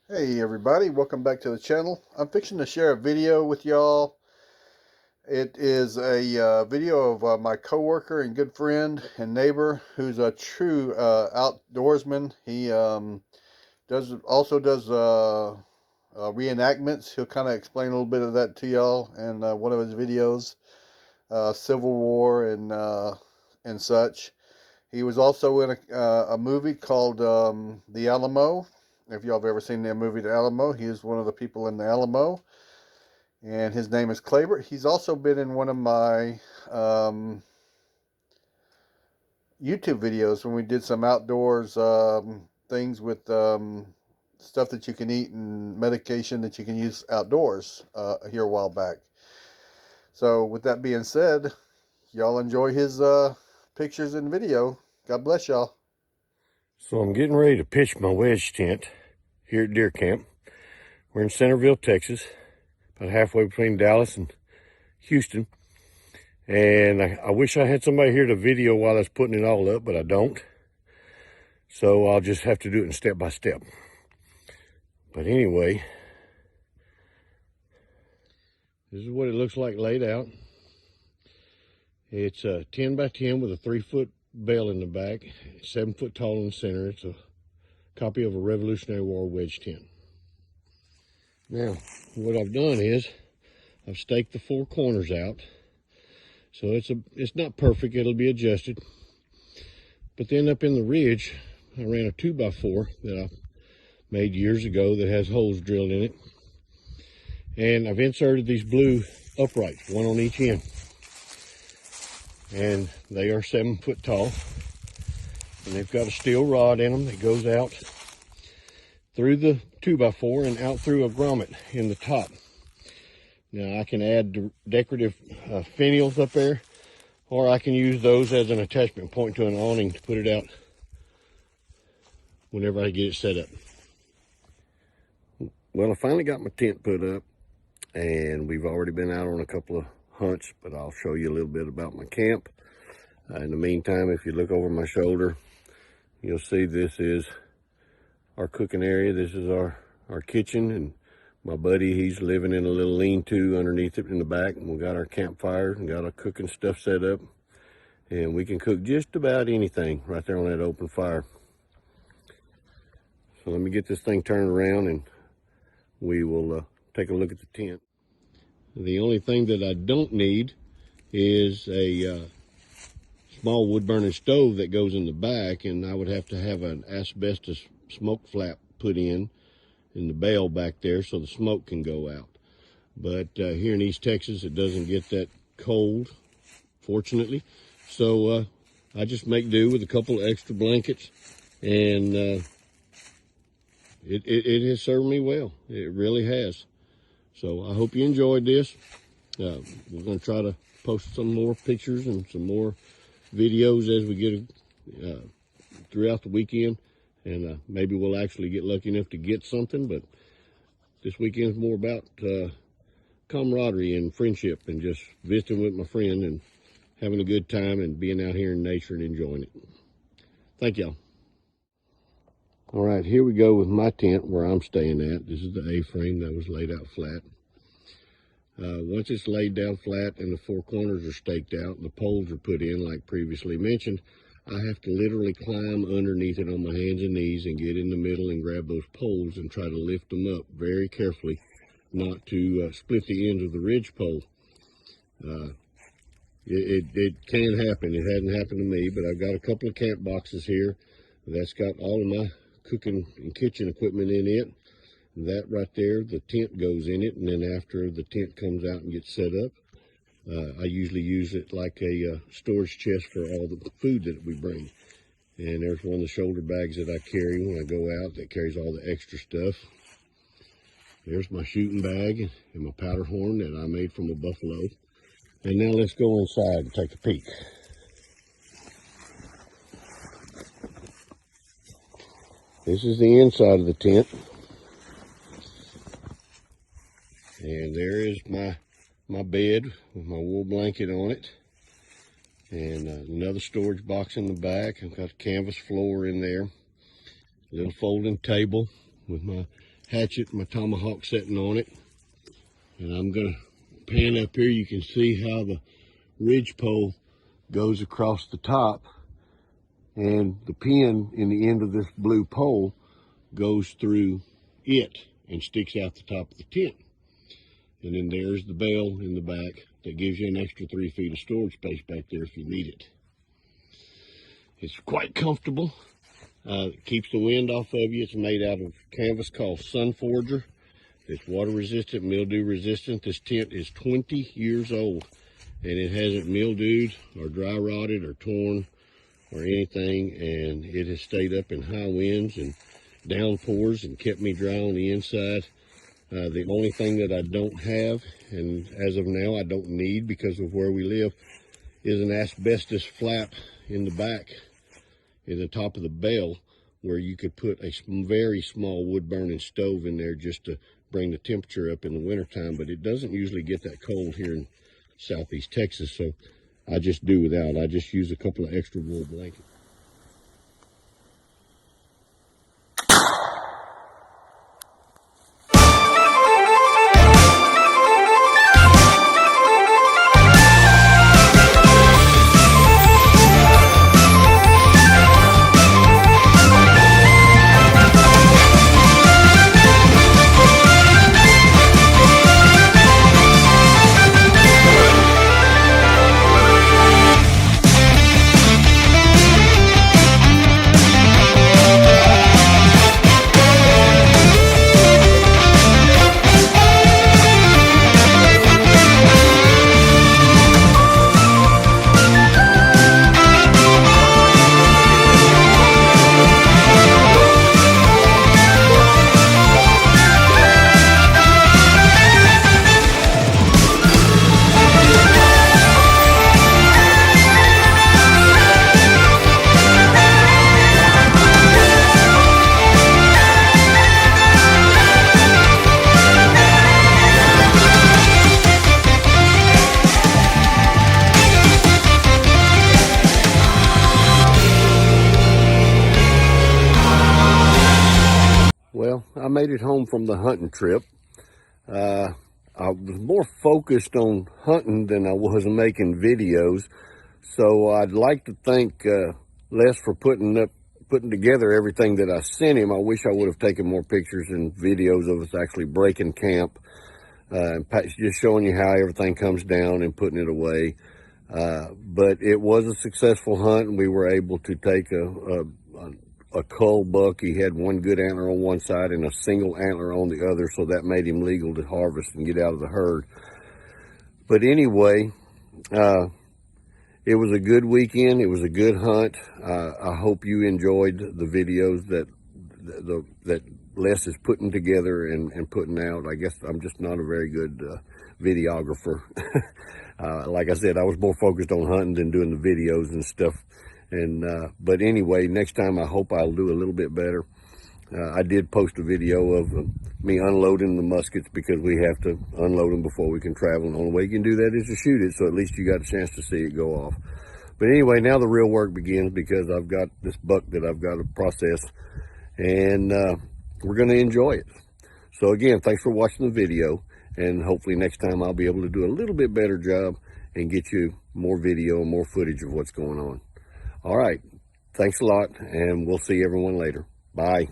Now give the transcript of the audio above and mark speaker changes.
Speaker 1: Hey everybody, welcome back to the channel. I'm fixing to share a video with y'all. It is a video of my coworker and good friend and neighbor who's a true outdoorsman. He does reenactments. He'll kind of explain a little bit of that to y'all in one of his videos, Civil War and such. He was also in a movie called The Alamo. If y'all have ever seen the movie The Alamo, he is one of the people in The Alamo, and his name is Claver. He's also been in one of my YouTube videos when we did some outdoors things with stuff that you can eat and medication that you can use outdoors here a while back. So with that being said, y'all enjoy his pictures and video. God bless y'all.
Speaker 2: So I'm getting ready to pitch my wedge tent here at deer camp. We're in Centerville, Texas, about halfway between Dallas and Houston. And I wish I had somebody here to video while I was putting it all up, but I don't. So I'll just have to do it in step by step. But anyway, this is what it looks like laid out. It's a 10 by 10 with a 3-foot bale in the back, 7 foot tall in the center. It's a copy of a Revolutionary War wedge tent. Now, what I've done is I've staked the 4 corners out. So it's not perfect, it'll be adjusted. But then up in the ridge, I ran a 2x4 that I made years ago that has holes drilled in it. And I've inserted these blue uprights, one on each end. And they are 7 foot tall. And they've got a steel rod in them that goes out through the 2x4 and out through a grommet in the top. Now I can add decorative finials up there, or I can use those as an attachment point to an awning to put it out whenever I get it set up. Well, I finally got my tent put up, and we've already been out on a couple of hunts, but I'll show you a little bit about my camp. In the meantime, if you look over my shoulder, you'll see this is our cooking area. This is our kitchen, and my buddy, he's living in a little lean-to underneath it in the back, and we got our campfire and got our cooking stuff set up, and we can cook just about anything right there on that open fire. So let me get this thing turned around and we will take a look at the tent. The only thing that I don't need is a small wood burning stove that goes in the back, and I would have to have an asbestos smoke flap put in the bale back there so the smoke can go out. But here in East Texas, it doesn't get that cold, fortunately. So I just make do with a couple of extra blankets, and it has served me well. It really has. So I hope you enjoyed this. We're going to try to post some more pictures and some more videos as we get throughout the weekend. And maybe we'll actually get lucky enough to get something, but this weekend's more about camaraderie and friendship and just visiting with my friend and having a good time and being out here in nature and enjoying it. Thank y'all. All right, here we go with my tent where I'm staying at. This is the A-frame that was laid out flat. Once it's laid down flat and the 4 corners are staked out and the poles are put in like previously mentioned, I have to literally climb underneath it on my hands and knees and get in the middle and grab those poles and try to lift them up very carefully, not to split the ends of the ridge pole. It can happen. It hasn't happened to me, but I've got a couple of camp boxes here that's got all of my cooking and kitchen equipment in it. That right there, the tent goes in it, and then after the tent comes out and gets set up, I usually use it like a storage chest for all the food that we bring. And there's one of the shoulder bags that I carry when I go out that carries all the extra stuff. There's my shooting bag and my powder horn that I made from a buffalo. And now let's go inside and take a peek. This is the inside of the tent. And there is my bed with my wool blanket on it, and another storage box in the back. I've got a canvas floor in there, a little folding table with my hatchet, my tomahawk sitting on it. And I'm going to pan up here. You can see how the ridge pole goes across the top, and the pin in the end of this blue pole goes through it and sticks out the top of the tent. And then there's the bale in the back that gives you an extra 3 feet of storage space back there if you need it. It's quite comfortable. It keeps the wind off of you. It's made out of canvas called Sun Forger. It's water resistant, mildew resistant. This tent is 20 years old, and it hasn't mildewed or dry rotted or torn or anything, and it has stayed up in high winds and downpours and kept me dry on the inside. The only thing that I don't have, and as of now I don't need because of where we live, is an asbestos flap in the back, in the top of the bale, where you could put a very small wood burning stove in there just to bring the temperature up in the wintertime. But it doesn't usually get that cold here in southeast Texas, so I just do without. I just use a couple of extra wool blankets. Well, I made it home from the hunting trip. I was more focused on hunting than I was making videos, so I'd like to thank Les for putting together everything that I sent him. I wish I would have taken more pictures and videos of us actually breaking camp, and just showing you how everything comes down and putting it away. But it was a successful hunt, and we were able to take a cull buck. He had one good antler on one side and a single antler on the other, so that made him legal to harvest and get out of the herd. But anyway, it was a good weekend. It was a good hunt. I hope you enjoyed the videos that Les is putting together and putting out. I guess I'm just not a very good videographer. Like I said, I was more focused on hunting than doing the videos and stuff. But anyway, next time I hope I'll do a little bit better. I did post a video of me unloading the muskets because we have to unload them before we can travel. And the only way you can do that is to shoot it, so at least you got a chance to see it go off. But anyway, now the real work begins because I've got this buck that I've got to process, and we're going to enjoy it. So again, thanks for watching the video, and hopefully next time I'll be able to do a little bit better job and get you more video and more footage of what's going on. All right, thanks a lot, and we'll see everyone later. Bye.